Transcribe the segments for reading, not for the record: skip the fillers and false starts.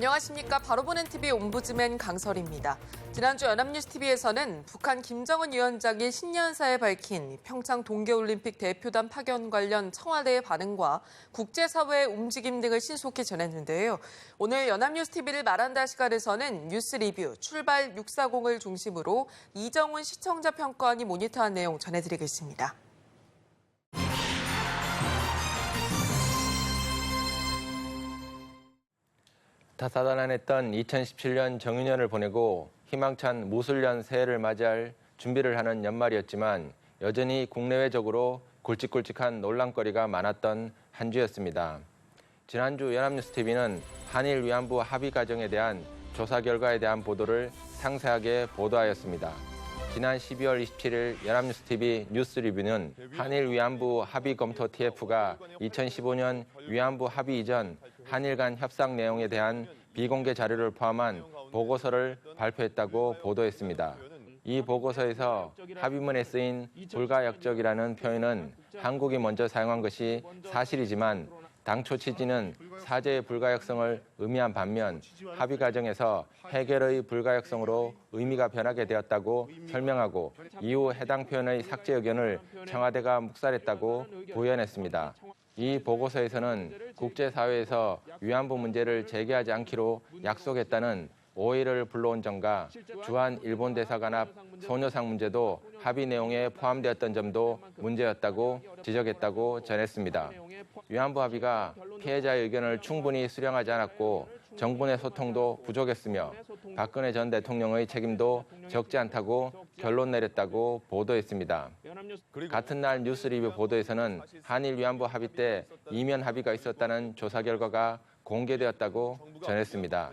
안녕하십니까. 바로 보는 TV 옴부즈맨 강설입니다. 지난주 연합뉴스TV에서는 북한 김정은 위원장이 신년사에 밝힌 평창 동계올림픽 대표단 파견 관련 청와대의 반응과 국제사회의 움직임 등을 신속히 전했는데요. 오늘 연합뉴스TV를 말한다 시간에서는 뉴스 리뷰 출발 640을 중심으로 이정훈 시청자 평가원이 모니터한 내용 전해드리겠습니다. 다사다난했던 2017년 정유년을 보내고 희망찬 무술년 새해를 맞이할 준비를 하는 연말이었지만 여전히 국내외적으로 굵직굵직한 논란거리가 많았던 한 주였습니다. 지난주 연합뉴스TV는 한일 위안부 합의 과정에 대한 조사 결과에 대한 보도를 상세하게 보도하였습니다. 지난 12월 27일 연합뉴스TV 뉴스 리뷰는 한일 위안부 합의 검토 TF가 2015년 위안부 합의 이전 한일 간 협상 내용에 대한 비공개 자료를 포함한 보고서를 발표했다고 보도했습니다. 이 보고서에서 합의문에 쓰인 불가역적이라는 표현은 한국이 먼저 사용한 것이 사실이지만 당초 취지는 사죄의 불가역성을 의미한 반면 합의 과정에서 해결의 불가역성으로 의미가 변하게 되었다고 설명하고 이후 해당 표현의 삭제 의견을 청와대가 묵살했다고 부연했습니다. 이 보고서에서는 국제사회에서 위안부 문제를 제기하지 않기로 약속했다는 오해를 불러온 점과 주한 일본 대사관 앞 소녀상 문제도 합의 내용에 포함되었던 점도 문제였다고 지적했다고 전했습니다. 위안부 합의가 피해자의 의견을 충분히 수렴하지 않았고 정부 내 소통도 부족했으며 박근혜 전 대통령의 책임도 적지 않다고 결론 내렸다고 보도했습니다. 같은 날 뉴스 리뷰 보도에서는 한일 위안부 합의 때 이면 합의가 있었다는 조사 결과가 공개되었다고 전했습니다.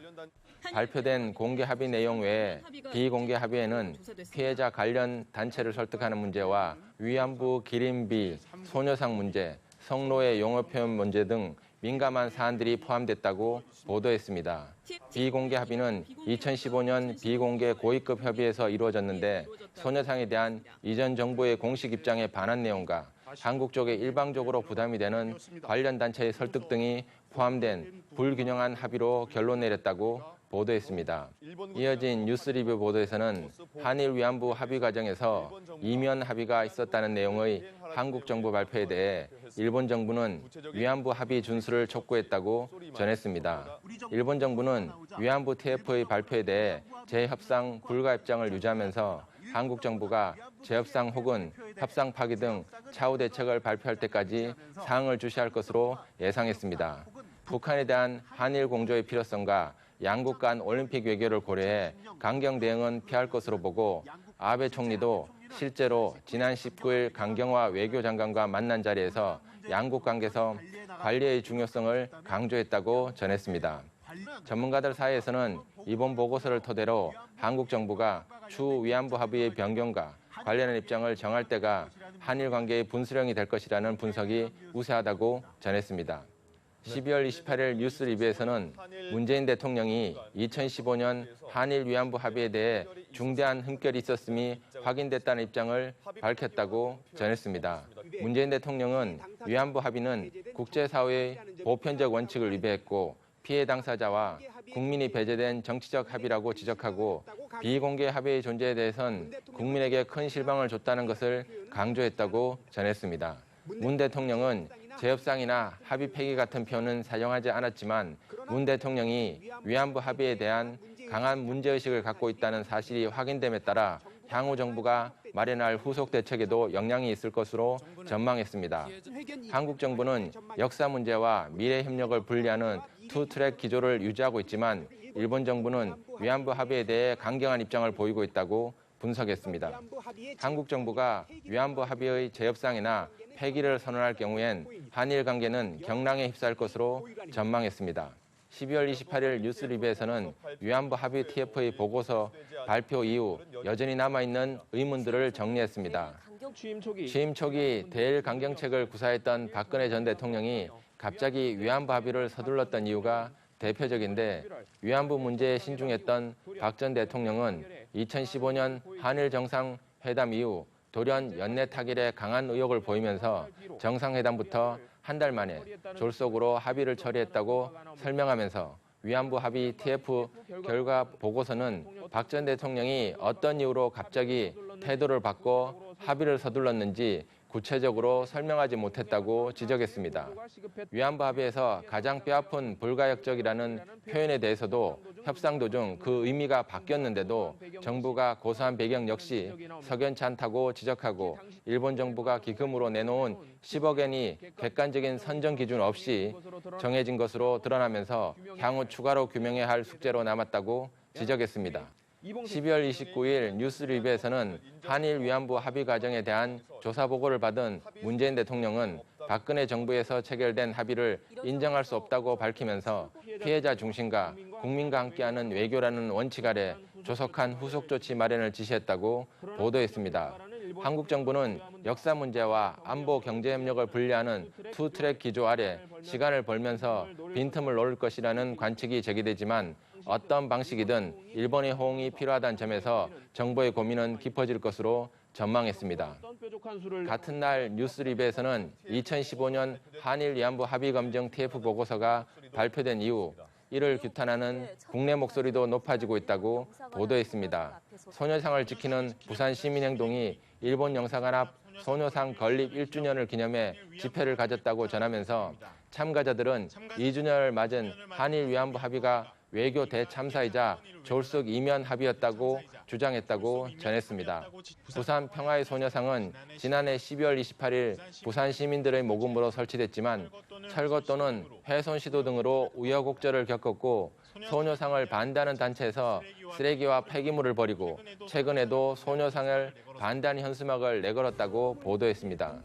발표된 공개 합의 내용 외에 비공개 합의에는 피해자 관련 단체를 설득하는 문제와 위안부 기림비, 소녀상 문제, 성노예 용어 표현 문제 등 민감한 사안들이 포함됐다고 보도했습니다. 비공개 합의는 2015년 비공개 고위급 협의에서 이루어졌는데 소녀상에 대한 이전 정부의 공식 입장에 반한 내용과 한국 쪽에 일방적으로 부담이 되는 관련 단체의 설득 등이 포함된 불균형한 합의로 결론 내렸다고 보도했습니다. 이어진 뉴스 리뷰 보도에서는 한일 위안부 합의 과정에서 이면 합의가 있었다는 내용의 한국 정부 발표에 대해 일본 정부는 위안부 합의 준수를 촉구했다고 전했습니다. 일본 정부는 위안부 TF의 발표에 대해 재협상 불가 입장을 유지하면서 한국 정부가 재협상 혹은 협상 파기 등 차후 대책을 발표할 때까지 사항을 주시할 것으로 예상했습니다. 북한에 대한 한일 공조의 필요성과 양국 간 올림픽 외교를 고려해 강경 대응은 피할 것으로 보고 아베 총리도 실제로 지난 19일 강경화 외교장관과 만난 자리에서 양국 관계에서 관리의 중요성을 강조했다고 전했습니다. 전문가들 사이에서는 이번 보고서를 토대로 한국 정부가 추후 위안부 합의의 변경과 관련한 입장을 정할 때가 한일 관계의 분수령이 될 것이라는 분석이 우세하다고 전했습니다. 12월 28일 뉴스 리뷰에서는 문재인 대통령이 2015년 한일 위안부 합의에 대해 중대한 흠결이 있었음이 확인됐다는 입장을 밝혔다고 전했습니다. 문재인 대통령은 위안부 합의는 국제사회의 보편적 원칙을 위배했고 피해 당사자와 국민이 배제된 정치적 합의라고 지적하고 비공개 합의의 존재에 대해선 국민에게 큰 실망을 줬다는 것을 강조했다고 전했습니다. 문 대통령은 재협상이나 합의 폐기 같은 표현은 사용하지 않았지만 문 대통령이 위안부 합의에 대한 강한 문제의식을 갖고 있다는 사실이 확인됨에 따라 향후 정부가 마련할 후속 대책에도 영향이 있을 것으로 전망했습니다. 한국 정부는 역사 문제와 미래 협력을 분리하는 투트랙 기조를 유지하고 있지만 일본 정부는 위안부 합의에 대해 강경한 입장을 보이고 있다고 분석했습니다. 한국 정부가 위안부 합의의 재협상이나 폐기를 선언할 경우엔 한일 관계는 경랑에 휩싸일 것으로 전망했습니다. 12월 28일 뉴스 리뷰에서는 위안부 합의 TF의 보고서 발표 이후 여전히 남아있는 의문들을 정리했습니다. 취임 초기 대일 강경책을 구사했던 박근혜 전 대통령이 갑자기 위안부 합의를 서둘렀던 이유가 대표적인데 위안부 문제에 신중했던 박 전 대통령은 2015년 한일 정상회담 이후 돌연 연내 타결에 강한 의욕을 보이면서 정상회담부터 한 달 만에 졸속으로 합의를 처리했다고 설명하면서 위안부 합의 TF 결과 보고서는 박 전 대통령이 어떤 이유로 갑자기 태도를 바꿔 합의를 서둘렀는지 구체적으로 설명하지 못했다고 지적했습니다. 위안부 합의에서 가장 뼈아픈 불가역적이라는 표현에 대해서도 협상 도중 그 의미가 바뀌었는데도 정부가 고소한 배경 역시 석연치 않다고 지적하고 일본 정부가 기금으로 내놓은 10억 엔이 객관적인 선정 기준 없이 정해진 것으로 드러나면서 향후 추가로 규명해야 할 숙제로 남았다고 지적했습니다. 12월 29일 뉴스리뷰에서는 한일 위안부 합의 과정에 대한 조사 보고를 받은 문재인 대통령은 박근혜 정부에서 체결된 합의를 인정할 수 없다고 밝히면서 피해자 중심과 국민과 함께하는 외교라는 원칙 아래 조속한 후속 조치 마련을 지시했다고 보도했습니다. 한국 정부는 역사 문제와 안보 경제 협력을 분리하는 투 트랙 기조 아래 시간을 벌면서 빈틈을 노릴 것이라는 관측이 제기되지만 어떤 방식이든 일본의 호응이 필요하다는 점에서 정부의 고민은 깊어질 것으로 전망했습니다. 같은 날 뉴스리뷰에서는 2015년 한일 위안부 합의 검증 TF 보고서가 발표된 이후 이를 규탄하는 국내 목소리도 높아지고 있다고 보도했습니다. 소녀상을 지키는 부산시민행동이 일본 영사관 앞 소녀상 건립 1주년을 기념해 집회를 가졌다고 전하면서 참가자들은 2주년을 맞은 한일 위안부 합의가 외교 대참사이자 졸속 이면 합의였다고 주장했다고 전했습니다. 부산 평화의 소녀상은 지난해 12월 28일 부산 시민들의 모금으로 설치됐지만 철거 또는 훼손 시도 등으로 우여곡절을 겪었고 소녀상을 반대하는 단체에서 쓰레기와 폐기물을 버리고 최근에도 소녀상을 반대하는 현수막을 내걸었다고 보도했습니다.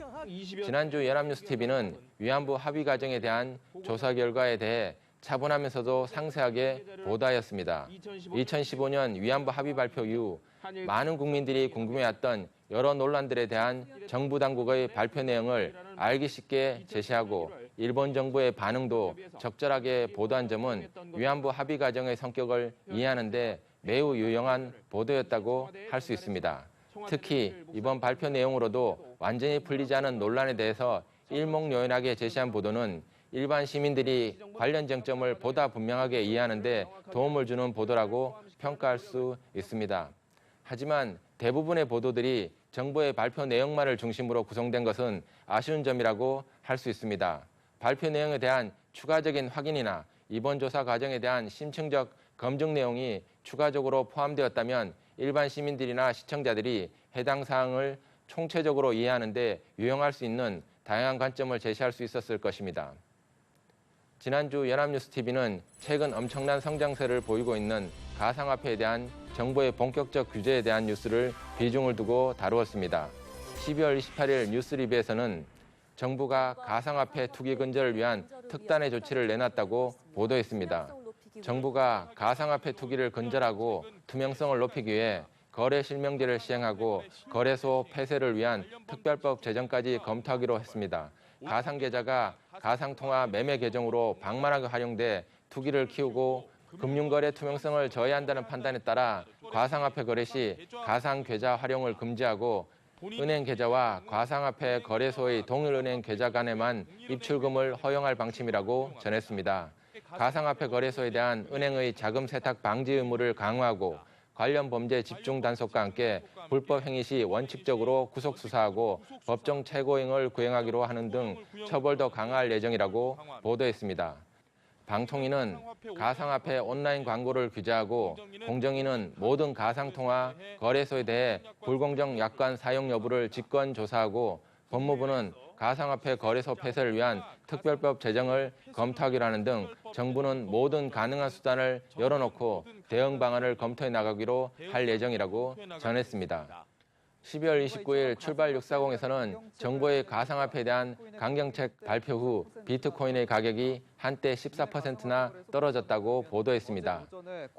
지난주 연합뉴스TV는 위안부 합의 과정에 대한 조사 결과에 대해 차분하면서도 상세하게 보도하였습니다. 2015년 위안부 합의 발표 이후 많은 국민들이 궁금해했던 여러 논란들에 대한 정부 당국의 발표 내용을 알기 쉽게 제시하고 일본 정부의 반응도 적절하게 보도한 점은 위안부 합의 과정의 성격을 이해하는 데 매우 유용한 보도였다고 할 수 있습니다. 특히 이번 발표 내용으로도 완전히 풀리지 않은 논란에 대해서 일목요연하게 제시한 보도는 일반 시민들이 관련 쟁점을 보다 분명하게 이해하는 데 도움을 주는 보도라고 평가할 수 있습니다. 하지만 대부분의 보도들이 정부의 발표 내용만을 중심으로 구성된 것은 아쉬운 점이라고 할 수 있습니다. 발표 내용에 대한 추가적인 확인이나 이번 조사 과정에 대한 심층적 검증 내용이 추가적으로 포함되었다면 일반 시민들이나 시청자들이 해당 사항을 총체적으로 이해하는 데 유용할 수 있는 다양한 관점을 제시할 수 있었을 것입니다. 지난주 연합뉴스TV는 최근 엄청난 성장세를 보이고 있는 가상화폐에 대한 정부의 본격적 규제에 대한 뉴스를 비중을 두고 다루었습니다. 12월 28일 뉴스리뷰에서는 정부가 가상화폐 투기 근절을 위한 특단의 조치를 내놨다고 보도했습니다. 정부가 가상화폐 투기를 근절하고 투명성을 높이기 위해 거래 실명제를 시행하고 거래소 폐쇄를 위한 특별법 제정까지 검토하기로 했습니다. 가상 계좌가 가상통화 매매 계정으로 방만하게 활용돼 투기를 키우고 금융거래 투명성을 저해한다는 판단에 따라 가상화폐 거래 시 가상 계좌 활용을 금지하고 은행 계좌와 가상화폐 거래소의 동일 은행 계좌 간에만 입출금을 허용할 방침이라고 전했습니다. 가상화폐 거래소에 대한 은행의 자금 세탁 방지 의무를 강화하고 관련 범죄 집중 단속과 함께 불법 행위 시 원칙적으로 구속 수사하고 법정 최고형을 구형하기로 하는 등 처벌도 강화할 예정이라고 보도했습니다. 방통위는 가상화폐 온라인 광고를 규제하고 공정위는 모든 가상통화 거래소에 대해 불공정 약관 사용 여부를 직권 조사하고 법무부는 가상화폐 거래소 폐쇄를 위한 특별법 제정을 검토하기로 하는 등 정부는 모든 가능한 수단을 열어놓고 대응 방안을 검토해 나가기로 할 예정이라고 전했습니다. 12월 29일 출발 640에서는 정부의 가상화폐에 대한 강경책 발표 후 비트코인의 가격이 한때 14%나 떨어졌다고 보도했습니다.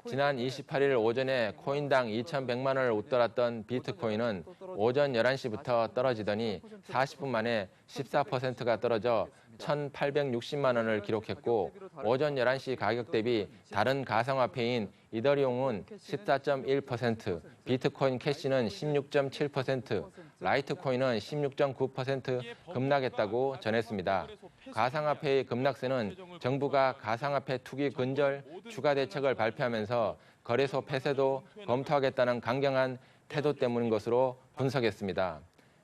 지난 28일 오전에 코인당 2,100만 원을 웃돌았던 비트코인은 오전 11시부터 떨어지더니 40분 만에 14%가 떨어져 1,860만 원을 기록했고 오전 11시 가격 대비 다른 가상화폐인 이더리움은 14.1%, 비트코인 캐시는 16.7%, 라이트코인은 16.9% 급락했다고 전했습니다. 가상화폐의 급락세는 정부가 가상화폐 투기 근절 추가 대책을 발표하면서 거래소 폐쇄도 검토하겠다는 강경한 태도 때문인 것으로 분석했습니다.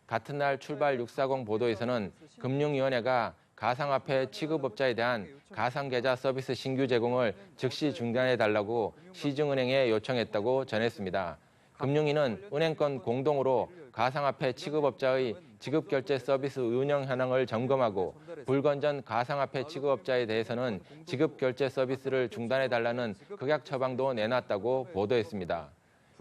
같은 날 출발 640 보도에서는 금융위원회가 가상화폐 취급업자에 대한 가상계좌 서비스 신규 제공을 즉시 중단해달라고 시중은행에 요청했다고 전했습니다. 금융위는 은행권 공동으로 가상화폐 취급업자의 지급결제 서비스 운영 현황을 점검하고 불건전 가상화폐 취급업자에 대해서는 지급결제 서비스를 중단해달라는 극약 처방도 내놨다고 보도했습니다.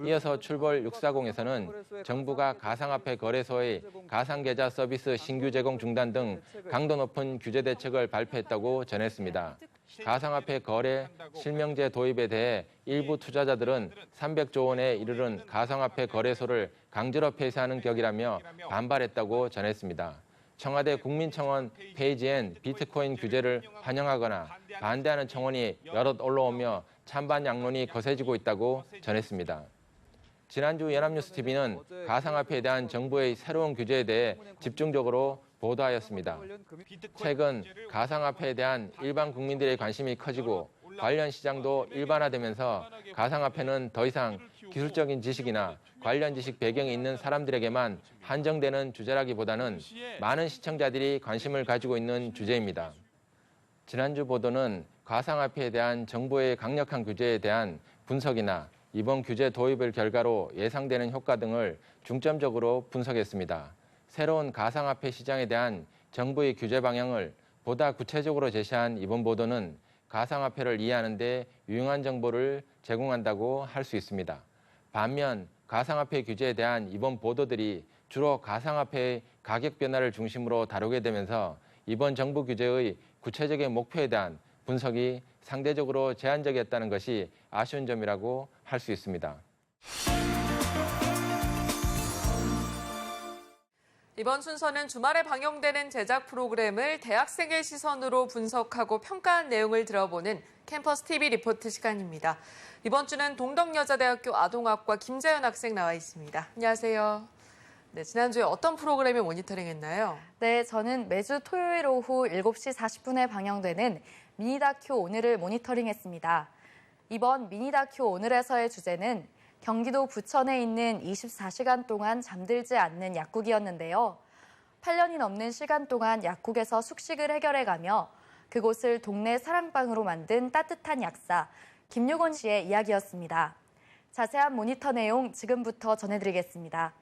이어서 출발 640에서는 정부가 가상화폐 거래소의 가상계좌 서비스 신규 제공 중단 등 강도 높은 규제 대책을 발표했다고 전했습니다. 가상화폐 거래 실명제 도입에 대해 일부 투자자들은 300조 원에 이르는 가상화폐 거래소를 강제로 폐쇄하는 격이라며 반발했다고 전했습니다. 청와대 국민청원 페이지엔 비트코인 규제를 환영하거나 반대하는 청원이 여럿 올라오며 찬반 양론이 거세지고 있다고 전했습니다. 지난주 연합뉴스TV는 가상화폐에 대한 정부의 새로운 규제에 대해 집중적으로 보도하였습니다. 최근 가상화폐에 대한 일반 국민들의 관심이 커지고 관련 시장도 일반화되면서 가상화폐는 더 이상 기술적인 지식이나 관련 지식 배경이 있는 사람들에게만 한정되는 주제라기보다는 많은 시청자들이 관심을 가지고 있는 주제입니다. 지난주 보도는 가상화폐에 대한 정부의 강력한 규제에 대한 분석이나 이번 규제 도입을 결과로 예상되는 효과 등을 중점적으로 분석했습니다. 새로운 가상화폐 시장에 대한 정부의 규제 방향을 보다 구체적으로 제시한 이번 보도는 가상화폐를 이해하는 데 유용한 정보를 제공한다고 할 수 있습니다. 반면 가상화폐 규제에 대한 이번 보도들이 주로 가상화폐의 가격 변화를 중심으로 다루게 되면서 이번 정부 규제의 구체적인 목표에 대한 분석이 상대적으로 제한적이었다는 것이 아쉬운 점이라고 할 수 있습니다. 이번 순서는 주말에 방영되는 제작 프로그램을 대학생의 시선으로 분석하고 평가한 내용을 들어보는 캠퍼스 TV 리포트 시간입니다. 이번 주는 동덕여자대학교 아동학과 김재현 학생 나와 있습니다. 안녕하세요. 네, 지난주에 어떤 프로그램을 모니터링했나요? 네, 저는 매주 토요일 오후 7시 40분에 방영되는 미니다큐 오늘을 모니터링했습니다. 이번 미니다큐 오늘에서의 주제는 경기도 부천에 있는 24시간 동안 잠들지 않는 약국이었는데요. 8년이 넘는 시간 동안 약국에서 숙식을 해결해가며 그곳을 동네 사랑방으로 만든 따뜻한 약사 김유곤 씨의 이야기였습니다. 자세한 모니터 내용 지금부터 전해드리겠습니다.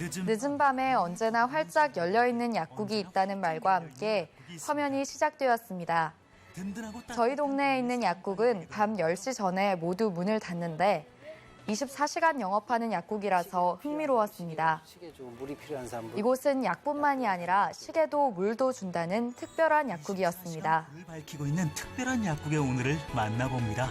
늦은 밤에 언제나 활짝 열려있는 약국이 있다는 말과 함께 화면이 시작되었습니다. 저희 동네에 있는 약국은 밤 10시 전에 모두 문을 닫는데 24시간 영업하는 약국이라서 흥미로웠습니다. 이곳은 약뿐만이 아니라 시계도 물도 준다는 특별한 약국이었습니다. 불을 밝히고 있는 특별한 약국의 오늘을 만나봅니다.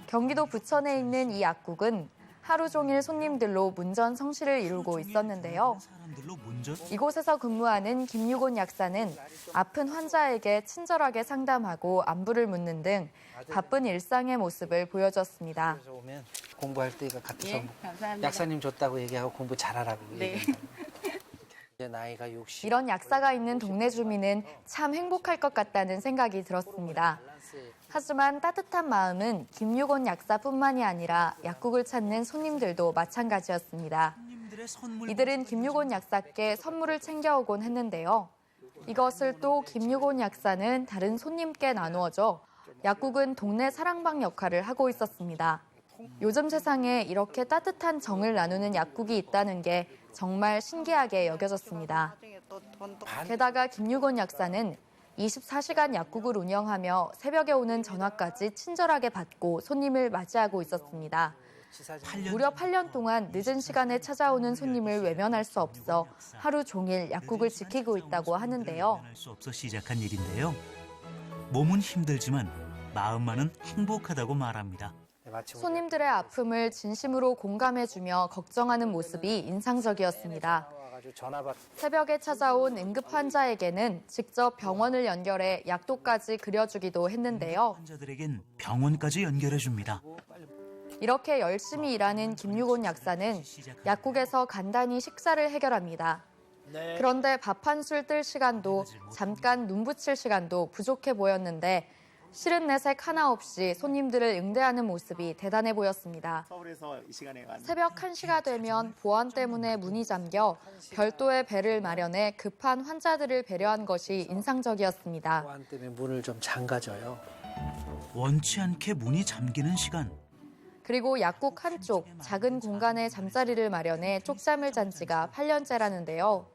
경기도 부천에 있는 이 약국은 하루 종일 손님들로 문전성시를 이루고 있었는데요. 이곳에서 근무하는 김유곤 약사는 아픈 환자에게 친절하게 상담하고 안부를 묻는 등 바쁜 일상의 모습을 보여줬습니다. 공부할 때가 같아서 예, 감사합니다. 약사님 줬다고 얘기하고 공부 잘하라고 얘기합니다. 이제 나이가 60. 이런 약사가 있는 동네 주민은 참 행복할 것 같다는 생각이 들었습니다. 하지만 따뜻한 마음은 김유곤 약사뿐만이 아니라 약국을 찾는 손님들도 마찬가지였습니다. 이들은 김유곤 약사께 선물을 챙겨오곤 했는데요. 이것을 또 김유곤 약사는 다른 손님께 나누어줘 약국은 동네 사랑방 역할을 하고 있었습니다. 요즘 세상에 이렇게 따뜻한 정을 나누는 약국이 있다는 게 정말 신기하게 여겨졌습니다. 게다가 김유곤 약사는 24시간 약국을 운영하며 새벽에 오는 전화까지 친절하게 받고 손님을 맞이하고 있었습니다. 무려 8년 동안 늦은 시간에 찾아오는 손님을 외면할 수 없어 하루 종일 약국을 지키고 있다고 하는데요. 수 없어 시작한 일인데요. 몸은 힘들지만 마음만은 행복하다고 말합니다. 마치 우리 손님들의 아픔을 진심으로 공감해주며 걱정하는 모습이 인상적이었습니다. 와가지고 전화 받. 새벽에 찾아온 응급 환자에게는 직접 병원을 연결해 약도까지 그려주기도 했는데요. 환자들에겐 병원까지 연결해 줍니다. 이렇게 열심히 일하는 김유곤 약사는 약국에서 간단히 식사를 해결합니다. 그런데 밥 한 술 뜰 시간도 잠깐 눈 붙일 시간도 부족해 보였는데 싫은 내색 하나 없이 손님들을 응대하는 모습이 대단해 보였습니다. 서울에서 이 시간에 간 새벽 1시가 되면 보안 때문에 문이 잠겨 별도의 배를 마련해 급한 환자들을 배려한 것이 인상적이었습니다. 보안 때문에 문을 좀 잠가줘요. 원치 않게 문이 잠기는 시간. 그리고 약국 한쪽 작은 공간에 잠자리를 마련해 쪽잠을 잔 지가 8년째라는데요.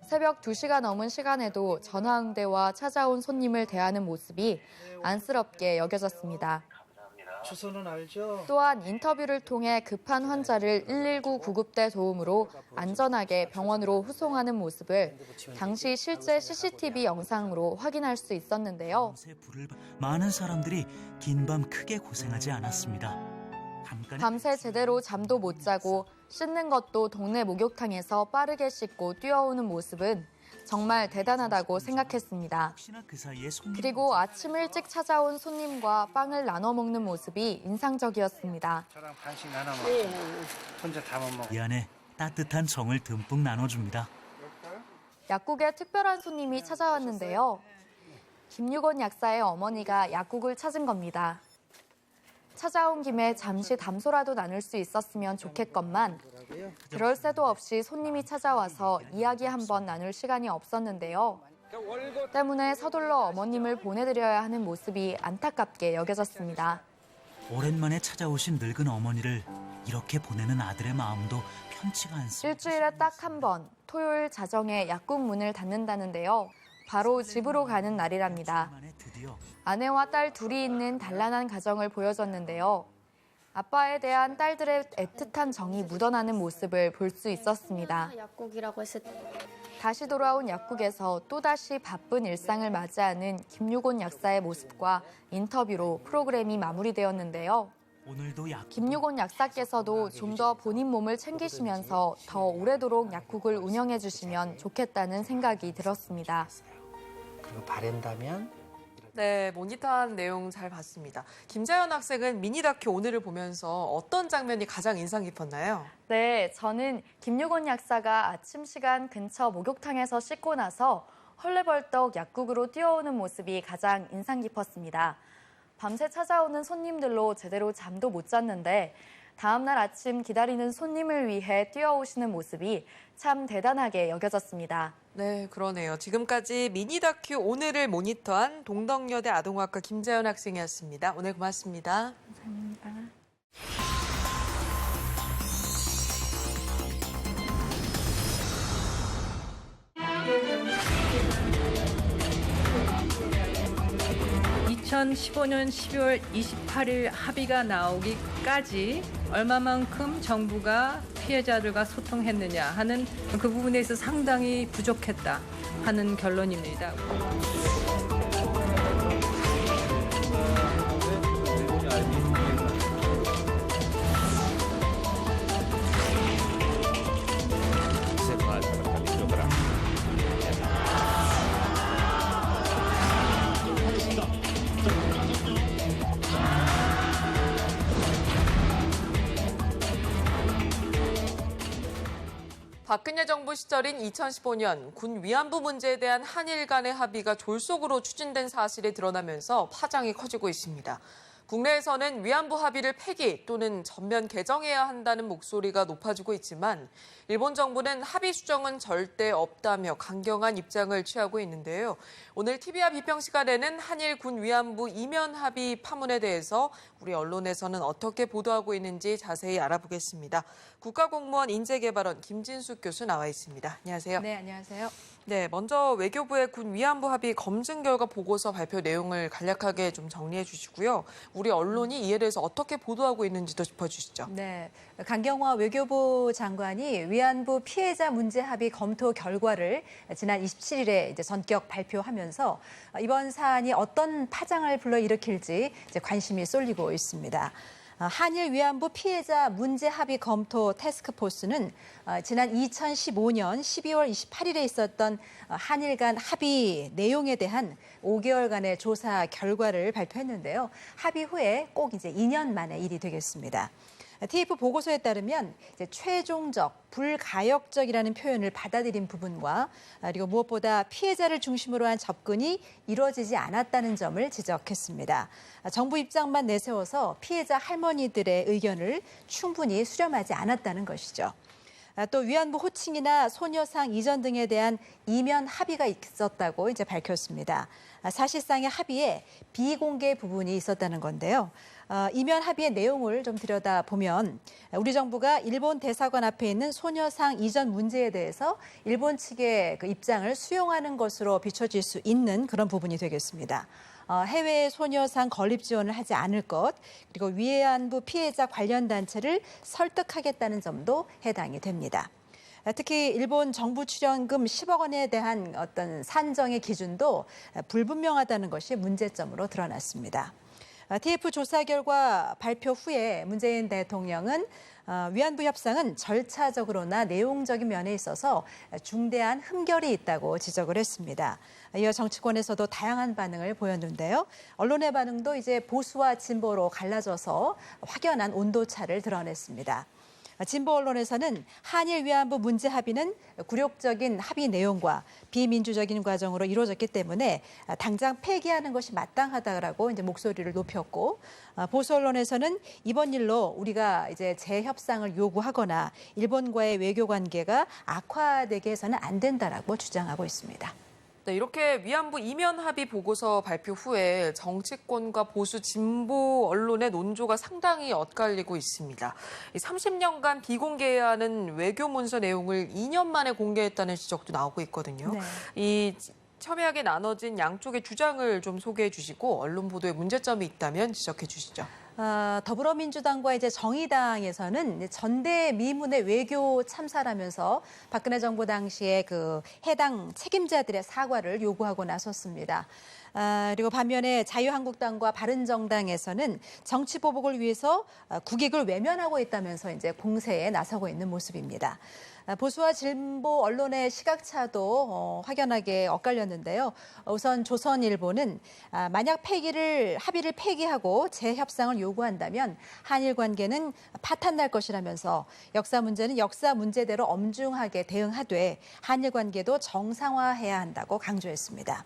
새벽 2시가 넘은 시간에도 전화 응대와 찾아온 손님을 대하는 모습이 안쓰럽게 여겨졌습니다. 주소는 알죠? 또한 인터뷰를 통해 급한 환자를 119 구급대 도움으로 안전하게 병원으로 후송하는 모습을 당시 실제 CCTV 영상으로 확인할 수 있었는데요. 많은 사람들이 긴 밤 크게 고생하지 않았습니다. 밤새 제대로 잠도 못 자고 씻는 것도 동네 목욕탕에서 빠르게 씻고 뛰어오는 모습은 정말 대단하다고 생각했습니다. 그리고 아침 일찍 찾아온 손님과 빵을 나눠 먹는 모습이 인상적이었습니다. 저랑 반씩 나눠 먹고 혼자 다 못 먹어. 이 안에 따뜻한 정을 듬뿍 나눠줍니다. 약국에 특별한 손님이 찾아왔는데요. 김유곤 약사의 어머니가 약국을 찾은 겁니다. 찾아온 김에 잠시 담소라도 나눌 수 있었으면 좋겠건만 그럴 새도 없이 손님이 찾아와서 이야기 한번 나눌 시간이 없었는데요. 때문에 서둘러 어머님을 보내드려야 하는 모습이 안타깝게 여겨졌습니다. 오랜만에 찾아오신 늙은 어머니를 이렇게 보내는 아들의 마음도 편치가 않습니다. 일주일에 딱 한 번 토요일 자정에 약국 문을 닫는다는데요. 바로 집으로 가는 날이랍니다. 드디어 아내와 딸 둘이 있는 단란한 가정을 보여줬는데요. 아빠에 대한 딸들의 애틋한 정이 묻어나는 모습을 볼 수 있었습니다. 약국이라고 했을 때 다시 돌아온 약국에서 또다시 바쁜 일상을 맞이하는 김유곤 약사의 모습과 인터뷰로 프로그램이 마무리되었는데요. 오늘도 김유곤 약사께서도 좀 더 본인 몸을 챙기시면서 더 오래도록 약국을 운영해 주시면 좋겠다는 생각이 들었습니다. 그리고 바란다면 네, 모니터한 내용 잘 봤습니다. 김자연 학생은 미니 다큐 오늘을 보면서 어떤 장면이 가장 인상 깊었나요? 네, 저는 김유곤 약사가 아침 시간 근처 목욕탕에서 씻고 나서 헐레벌떡 약국으로 뛰어오는 모습이 가장 인상 깊었습니다. 밤새 찾아오는 손님들로 제대로 잠도 못 잤는데 다음 날 아침 기다리는 손님을 위해 뛰어오시는 모습이 참 대단하게 여겨졌습니다. 네, 그러네요. 지금까지 미니 다큐 오늘을 모니터한 동덕여대 아동학과 김자연 학생이었습니다. 오늘 고맙습니다. 감사합니다. (2015년 12월 28일) 합의가 나오기까지 얼마만큼 정부가 피해자들과 소통했느냐 하는 그 부분에 있어서 상당히 부족했다 하는 결론입니다. 박근혜 정부 시절인 2015년 군 위안부 문제에 대한 한일 간의 합의가 졸속으로 추진된 사실이 드러나면서 파장이 커지고 있습니다. 국내에서는 위안부 합의를 폐기 또는 전면 개정해야 한다는 목소리가 높아지고 있지만 일본 정부는 합의 수정은 절대 없다며 강경한 입장을 취하고 있는데요. 오늘 TV와 비평 시간에는 한일 군 위안부 이면 합의 파문에 대해서 우리 언론에서는 어떻게 보도하고 있는지 자세히 알아보겠습니다. 국가공무원 인재개발원 김진숙 교수 나와 있습니다. 안녕하세요. 네, 안녕하세요. 네, 먼저 외교부의 군 위안부 합의 검증 결과 보고서 발표 내용을 간략하게 좀 정리해 주시고요. 우리 언론이 이에 대해서 어떻게 보도하고 있는지도 짚어주시죠. 네, 강경화 외교부 장관이 위안부 피해자 문제 합의 검토 결과를 지난 27일에 이제 전격 발표하면서 이번 사안이 어떤 파장을 불러일으킬지 이제 관심이 쏠리고 있습니다. 한일 위안부 피해자 문제 합의 검토 태스크포스는 지난 2015년 12월 28일에 있었던 한일 간 합의 내용에 대한 5개월간의 조사 결과를 발표했는데요. 합의 후에 꼭 이제 2년 만의 일이 되겠습니다. TF 보고서에 따르면 이제 최종적, 불가역적이라는 표현을 받아들인 부분과 그리고 무엇보다 피해자를 중심으로 한 접근이 이루어지지 않았다는 점을 지적했습니다. 정부 입장만 내세워서 피해자 할머니들의 의견을 충분히 수렴하지 않았다는 것이죠. 또 위안부 호칭이나 소녀상 이전 등에 대한 이면 합의가 있었다고 이제 밝혔습니다. 사실상의 합의에 비공개 부분이 있었다는 건데요. 이면 합의의 내용을 좀 들여다보면 우리 정부가 일본 대사관 앞에 있는 소녀상 이전 문제에 대해서 일본 측의 그 입장을 수용하는 것으로 비춰질 수 있는 그런 부분이 되겠습니다. 해외 소녀상 건립 지원을 하지 않을 것, 그리고 위안부 피해자 관련 단체를 설득하겠다는 점도 해당이 됩니다. 특히 일본 정부 출연금 10억 원에 대한 어떤 산정의 기준도 불분명하다는 것이 문제점으로 드러났습니다. TF 조사 결과 발표 후에 문재인 대통령은 위안부 협상은 절차적으로나 내용적인 면에 있어서 중대한 흠결이 있다고 지적을 했습니다. 이어 정치권에서도 다양한 반응을 보였는데요. 언론의 반응도 이제 보수와 진보로 갈라져서 확연한 온도차를 드러냈습니다. 진보 언론에서는 한일 위안부 문제 합의는 굴욕적인 합의 내용과 비민주적인 과정으로 이루어졌기 때문에 당장 폐기하는 것이 마땅하다라고 이제 목소리를 높였고, 보수 언론에서는 이번 일로 우리가 이제 재협상을 요구하거나 일본과의 외교 관계가 악화되게 해서는 안 된다라고 주장하고 있습니다. 네, 이렇게 위안부 이면 합의 보고서 발표 후에 정치권과 보수 진보 언론의 논조가 상당히 엇갈리고 있습니다. 30년간 비공개해야 하는 외교 문서 내용을 2년 만에 공개했다는 지적도 나오고 있거든요. 네. 이 첨예하게 나눠진 양쪽의 주장을 좀 소개해 주시고 언론 보도에 문제점이 있다면 지적해 주시죠. 더불어민주당과 이제 정의당에서는 전대미문의 외교 참사라면서 박근혜 정부 당시에 그 해당 책임자들의 사과를 요구하고 나섰습니다. 그리고 반면에 자유한국당과 바른정당에서는 정치 보복을 위해서 국익을 외면하고 있다면서 이제 공세에 나서고 있는 모습입니다. 보수와 진보 언론의 시각차도 확연하게 엇갈렸는데요. 우선 조선일보는 만약 합의를 폐기하고 재협상을 요구한다면 한일 관계는 파탄날 것이라면서 역사 문제는 역사 문제대로 엄중하게 대응하되 한일 관계도 정상화해야 한다고 강조했습니다.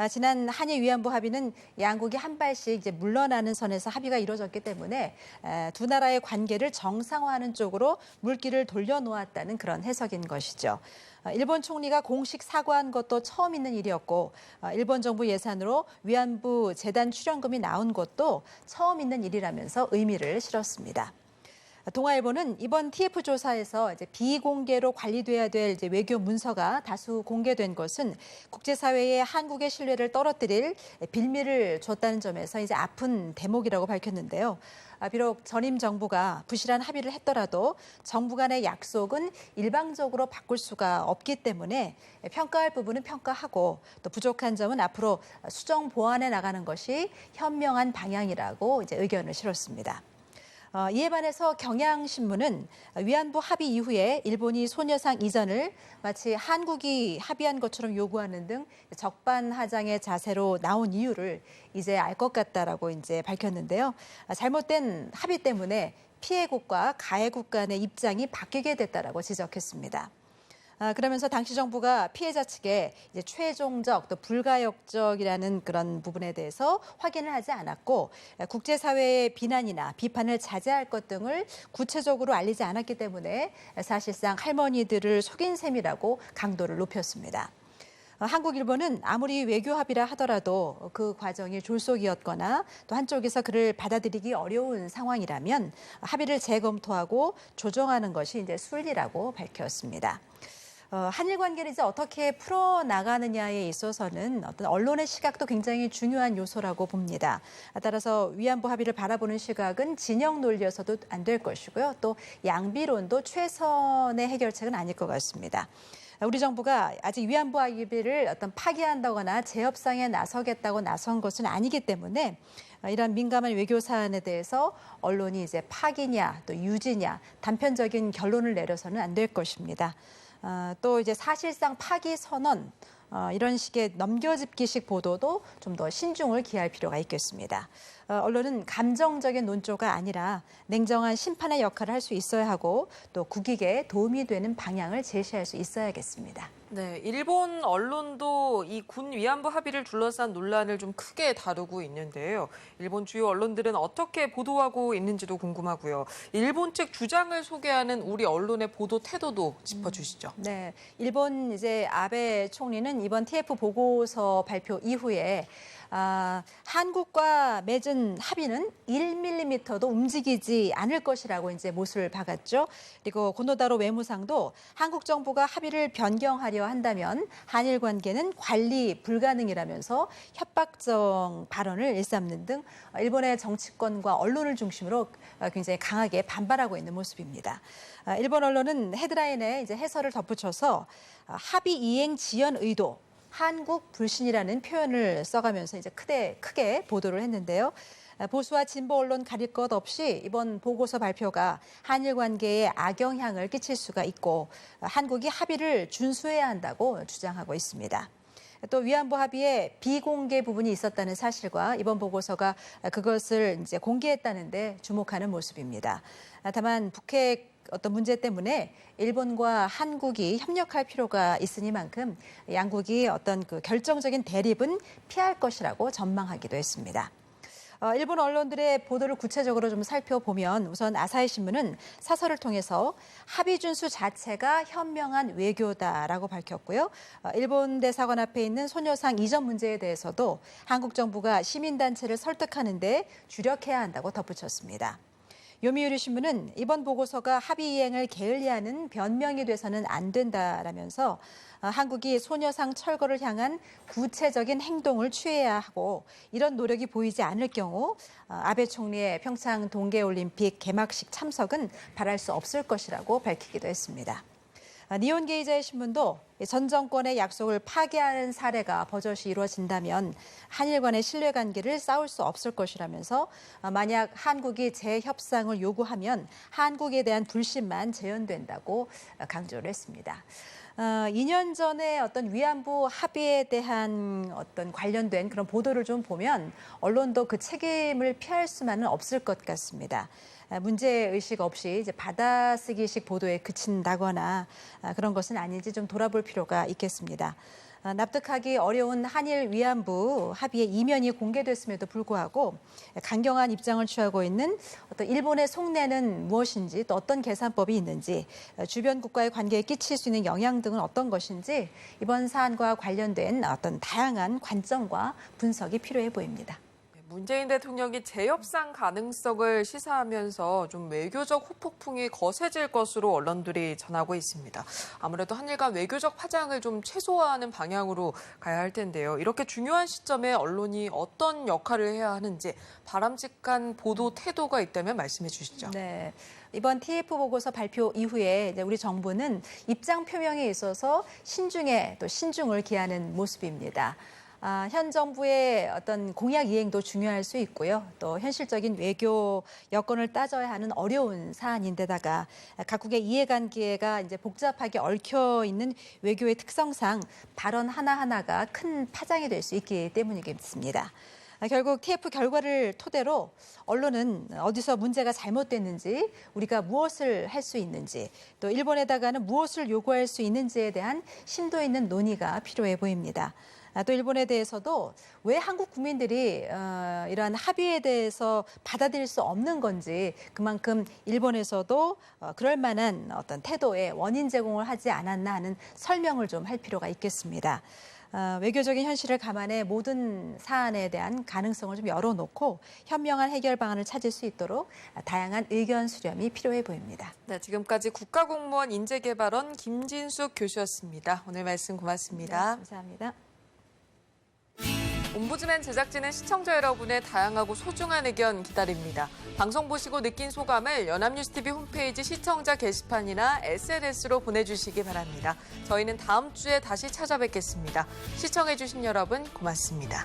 지난 한일 위안부 합의는 양국이 한 발씩 이제 물러나는 선에서 합의가 이루어졌기 때문에 두 나라의 관계를 정상화하는 쪽으로 물길을 돌려놓았다는 그런 해석인 것이죠. 일본 총리가 공식 사과한 것도 처음 있는 일이었고 일본 정부 예산으로 위안부 재단 출연금이 나온 것도 처음 있는 일이라면서 의미를 실었습니다. 동아일보는 이번 TF 조사에서 이제 비공개로 관리돼야 될 이제 외교 문서가 다수 공개된 것은 국제사회의 한국의 신뢰를 떨어뜨릴 빌미를 줬다는 점에서 이제 아픈 대목이라고 밝혔는데요. 비록 전임 정부가 부실한 합의를 했더라도 정부 간의 약속은 일방적으로 바꿀 수가 없기 때문에 평가할 부분은 평가하고 또 부족한 점은 앞으로 수정 보완해 나가는 것이 현명한 방향이라고 이제 의견을 실었습니다. 이에 반해서 경향신문은 위안부 합의 이후에 일본이 소녀상 이전을 마치 한국이 합의한 것처럼 요구하는 등 적반하장의 자세로 나온 이유를 이제 알 것 같다라고 이제 밝혔는데요. 잘못된 합의 때문에 피해국과 가해국 간의 입장이 바뀌게 됐다라고 지적했습니다. 그러면서 당시 정부가 피해자 측에 이제 최종적 또 불가역적이라는 그런 부분에 대해서 확인을 하지 않았고 국제사회의 비난이나 비판을 자제할 것 등을 구체적으로 알리지 않았기 때문에 사실상 할머니들을 속인 셈이라고 강도를 높였습니다. 한국일보는 아무리 외교 합의라 하더라도 그 과정이 졸속이었거나 또 한쪽에서 그를 받아들이기 어려운 상황이라면 합의를 재검토하고 조정하는 것이 이제 순리라고 밝혔습니다. 한일 관계를 이제 어떻게 풀어나가느냐에 있어서는 어떤 언론의 시각도 굉장히 중요한 요소라고 봅니다. 따라서 위안부 합의를 바라보는 시각은 진영 논리여서도 안 될 것이고요. 또 양비론도 최선의 해결책은 아닐 것 같습니다. 우리 정부가 아직 위안부 합의를 어떤 파기한다거나 재협상에 나서겠다고 나선 것은 아니기 때문에 이런 민감한 외교 사안에 대해서 언론이 이제 파기냐 또 유지냐 단편적인 결론을 내려서는 안 될 것입니다. 또 이제 사실상 파기 선언 이런 식의 넘겨짚기식 보도도 좀 더 신중을 기할 필요가 있겠습니다. 언론은 감정적인 논조가 아니라 냉정한 심판의 역할을 할 수 있어야 하고 또 국익에 도움이 되는 방향을 제시할 수 있어야겠습니다. 네, 일본 언론도 이 군 위안부 합의를 둘러싼 논란을 좀 크게 다루고 있는데요. 일본 주요 언론들은 어떻게 보도하고 있는지도 궁금하고요. 일본 측 주장을 소개하는 우리 언론의 보도 태도도 짚어주시죠. 네, 일본 이제 아베 총리는 이번 TF 보고서 발표 이후에 한국과 맺은 합의는 1mm도 움직이지 않을 것이라고 이제 못을 박았죠. 그리고 고노다로 외무상도 한국 정부가 합의를 변경하려 한다면 한일 관계는 관리 불가능이라면서 협박적 발언을 일삼는 등 일본의 정치권과 언론을 중심으로 굉장히 강하게 반발하고 있는 모습입니다. 일본 언론은 헤드라인에 이제 해설을 덧붙여서 합의 이행 지연 의도 한국 불신이라는 표현을 써가면서 이제 크게 보도를 했는데요. 보수와 진보 언론 가릴 것 없이 이번 보고서 발표가 한일 관계에 악영향을 끼칠 수가 있고 한국이 합의를 준수해야 한다고 주장하고 있습니다. 또 위안부 합의에 비공개 부분이 있었다는 사실과 이번 보고서가 그것을 이제 공개했다는데 주목하는 모습입니다. 다만 북핵 어떤 문제 때문에 일본과 한국이 협력할 필요가 있으니만큼 양국이 어떤 그 결정적인 대립은 피할 것이라고 전망하기도 했습니다. 일본 언론들의 보도를 구체적으로 좀 살펴보면 우선 아사히 신문은 사설을 통해서 합의 준수 자체가 현명한 외교다라고 밝혔고요. 일본 대사관 앞에 있는 소녀상 이전 문제에 대해서도 한국 정부가 시민단체를 설득하는 데 주력해야 한다고 덧붙였습니다. 요미우리 신문은 이번 보고서가 합의 이행을 게을리하는 변명이 돼서는 안 된다라면서 한국이 소녀상 철거를 향한 구체적인 행동을 취해야 하고 이런 노력이 보이지 않을 경우 아베 총리의 평창 동계올림픽 개막식 참석은 바랄 수 없을 것이라고 밝히기도 했습니다. 니혼게이자의 신문도 전 정권의 약속을 파기하는 사례가 버젓이 이루어진다면 한일 간의 신뢰관계를 쌓을 수 없을 것이라면서 만약 한국이 재협상을 요구하면 한국에 대한 불신만 재현된다고 강조를 했습니다. 2년 전에 어떤 위안부 합의에 대한 어떤 관련된 그런 보도를 좀 보면 언론도 그 책임을 피할 수만은 없을 것 같습니다. 문제의식 없이 이제 받아쓰기식 보도에 그친다거나 그런 것은 아닌지 좀 돌아볼 필요가 있겠습니다. 납득하기 어려운 한일 위안부 합의의 이면이 공개됐음에도 불구하고 강경한 입장을 취하고 있는 어떤 일본의 속내는 무엇인지 또 어떤 계산법이 있는지 주변 국가의 관계에 끼칠 수 있는 영향 등은 어떤 것인지 이번 사안과 관련된 어떤 다양한 관점과 분석이 필요해 보입니다. 문재인 대통령이 재협상 가능성을 시사하면서 좀 외교적 후폭풍이 거세질 것으로 언론들이 전하고 있습니다. 아무래도 한일 간 외교적 파장을 좀 최소화하는 방향으로 가야 할 텐데요. 이렇게 중요한 시점에 언론이 어떤 역할을 해야 하는지 바람직한 보도 태도가 있다면 말씀해 주시죠. 네. 이번 TF 보고서 발표 이후에 이제 우리 정부는 입장 표명에 있어서 신중에 또 신중을 기하는 모습입니다. 현 정부의 어떤 공약 이행도 중요할 수 있고요. 또 현실적인 외교 여건을 따져야 하는 어려운 사안인데다가 각국의 이해관계가 이제 복잡하게 얽혀 있는 외교의 특성상 발언 하나하나가 큰 파장이 될 수 있기 때문이겠습니다. 결국 TF 결과를 토대로 언론은 어디서 문제가 잘못됐는지, 우리가 무엇을 할 수 있는지, 또 일본에다가는 무엇을 요구할 수 있는지에 대한 심도 있는 논의가 필요해 보입니다. 또 일본에 대해서도 왜 한국 국민들이 이러한 합의에 대해서 받아들일 수 없는 건지 그만큼 일본에서도 그럴 만한 어떤 태도의 원인 제공을 하지 않았나 하는 설명을 좀 할 필요가 있겠습니다. 외교적인 현실을 감안해 모든 사안에 대한 가능성을 좀 열어놓고 현명한 해결 방안을 찾을 수 있도록 다양한 의견 수렴이 필요해 보입니다. 네, 지금까지 국가공무원 인재개발원 김진숙 교수였습니다. 오늘 말씀 고맙습니다. 네, 감사합니다. 옴부즈맨 제작진은 시청자 여러분의 다양하고 소중한 의견 기다립니다. 방송 보시고 느낀 소감을 연합뉴스TV 홈페이지 시청자 게시판이나 SNS로 보내주시기 바랍니다. 저희는 다음 주에 다시 찾아뵙겠습니다. 시청해주신 여러분 고맙습니다.